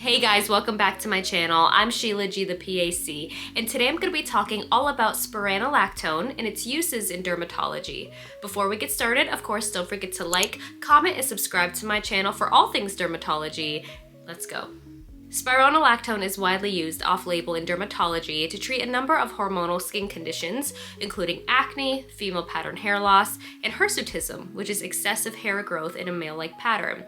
Hey guys, welcome back to my channel. I'm Sheila G, the PAC, and today I'm going to be talking all about spironolactone and its uses in dermatology. Before we get started, of course, don't forget to like, comment, and subscribe to my channel for all things dermatology. Let's go. Spironolactone is widely used off-label in dermatology to treat a number of hormonal skin conditions, including acne, female pattern hair loss, and hirsutism, which is excessive hair growth in a male-like pattern.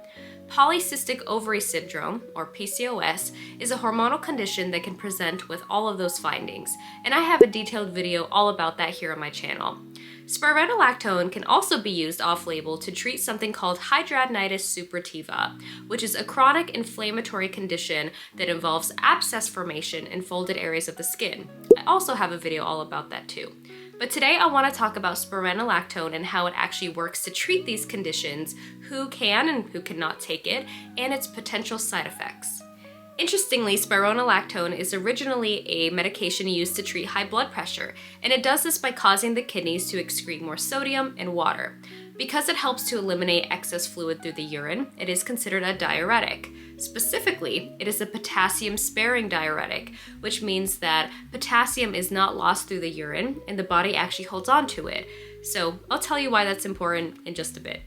Polycystic ovary syndrome, or PCOS, is a hormonal condition that can present with all of those findings, and I have a detailed video all about that here on my channel. Spironolactone can also be used off-label to treat something called hidradenitis suppurativa, which is a chronic inflammatory condition that involves abscess formation in folded areas of the skin. I also have a video all about that too. But today I want to talk about spironolactone and how it actually works to treat these conditions, who can and who cannot take it, and its potential side effects. Interestingly, spironolactone is originally a medication used to treat high blood pressure, and it does this by causing the kidneys to excrete more sodium and water. Because it helps to eliminate excess fluid through the urine, it is considered a diuretic. Specifically, it is a potassium-sparing diuretic, which means that potassium is not lost through the urine, and the body actually holds on to it. So I'll tell you why that's important in just a bit.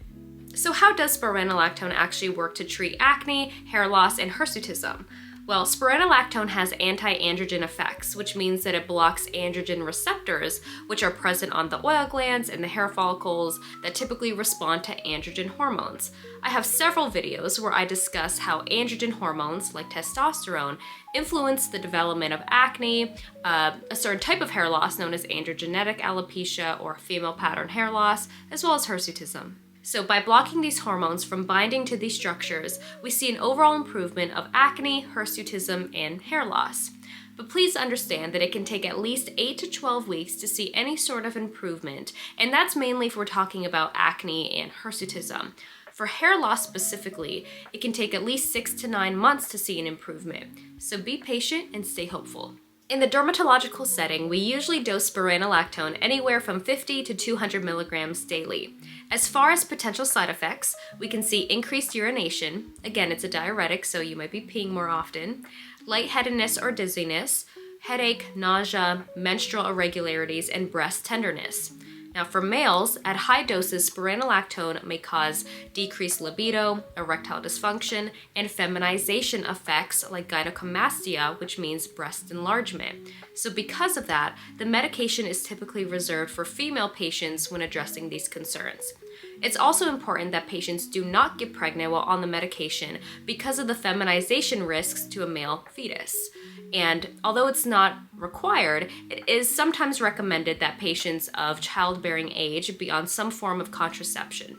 So how does spironolactone actually work to treat acne, hair loss, and hirsutism? Well, spironolactone has anti-androgen effects, which means that it blocks androgen receptors, which are present on the oil glands and the hair follicles that typically respond to androgen hormones. I have several videos where I discuss how androgen hormones, like testosterone, influence the development of acne, a certain type of hair loss known as androgenetic alopecia or female pattern hair loss, as well as hirsutism. So by blocking these hormones from binding to these structures, we see an overall improvement of acne, hirsutism, and hair loss. But please understand that it can take at least 8 to 12 weeks to see any sort of improvement, and that's mainly if we're talking about acne and hirsutism. For hair loss specifically, it can take at least 6 to 9 months to see an improvement. So be patient and stay hopeful. In the dermatological setting, we usually dose spironolactone anywhere from 50 to 200 milligrams daily. As far as potential side effects, we can see increased urination. Again, it's a diuretic, so you might be peeing more often. Lightheadedness or dizziness, headache, nausea, menstrual irregularities, and breast tenderness. Now for males, at high doses, spironolactone may cause decreased libido, erectile dysfunction, and feminization effects like gynecomastia, which means breast enlargement. So because of that, the medication is typically reserved for female patients when addressing these concerns. It's also important that patients do not get pregnant while on the medication because of the feminization risks to a male fetus. And although it's not required, it is sometimes recommended that patients of childbearing age be on some form of contraception.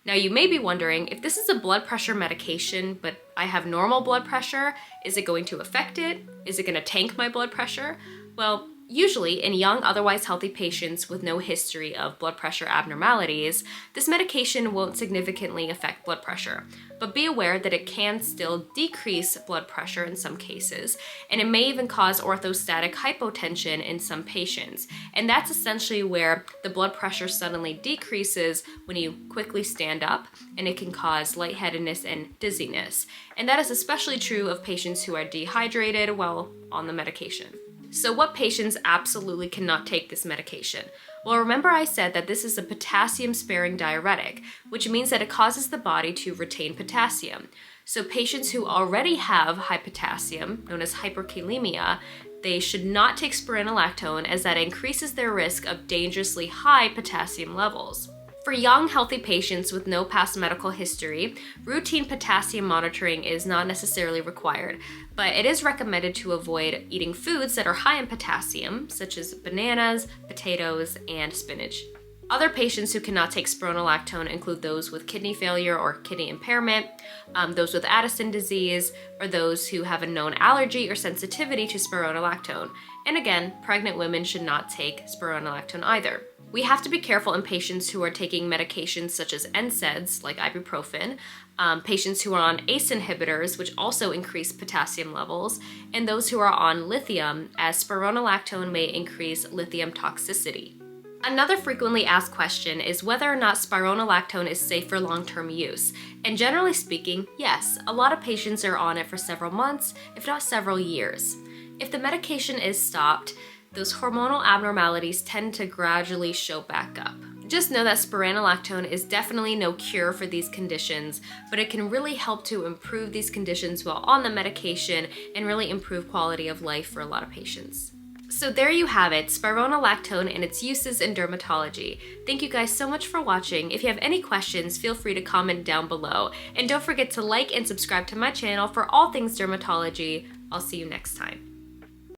Now you may be wondering, if this is a blood pressure medication, but I have normal blood pressure, is it going to affect it? Is it going to tank my blood pressure? Well, usually, in young, otherwise healthy patients with no history of blood pressure abnormalities, this medication won't significantly affect blood pressure. But be aware that it can still decrease blood pressure in some cases, and it may even cause orthostatic hypotension in some patients. And that's essentially where the blood pressure suddenly decreases when you quickly stand up, and it can cause lightheadedness and dizziness. And that is especially true of patients who are dehydrated while on the medication. So what patients absolutely cannot take this medication? Well, remember I said that this is a potassium-sparing diuretic, which means that it causes the body to retain potassium. So patients who already have high potassium, known as hyperkalemia, they should not take spironolactone as that increases their risk of dangerously high potassium levels. For young, healthy patients with no past medical history, routine potassium monitoring is not necessarily required, but it is recommended to avoid eating foods that are high in potassium, such as bananas, potatoes, and spinach. Other patients who cannot take spironolactone include those with kidney failure or kidney impairment, those with Addison disease, or those who have a known allergy or sensitivity to spironolactone. And again, pregnant women should not take spironolactone either. We have to be careful in patients who are taking medications such as NSAIDs, like ibuprofen, patients who are on ACE inhibitors, which also increase potassium levels, and those who are on lithium, as spironolactone may increase lithium toxicity. Another frequently asked question is whether or not spironolactone is safe for long-term use. And generally speaking, yes, a lot of patients are on it for several months, if not several years. If the medication is stopped, those hormonal abnormalities tend to gradually show back up. Just know that spironolactone is definitely no cure for these conditions, but it can really help to improve these conditions while on the medication and really improve quality of life for a lot of patients. So there you have it, spironolactone and its uses in dermatology. Thank you guys so much for watching. If you have any questions, feel free to comment down below. And don't forget to like and subscribe to my channel for all things dermatology. I'll see you next time.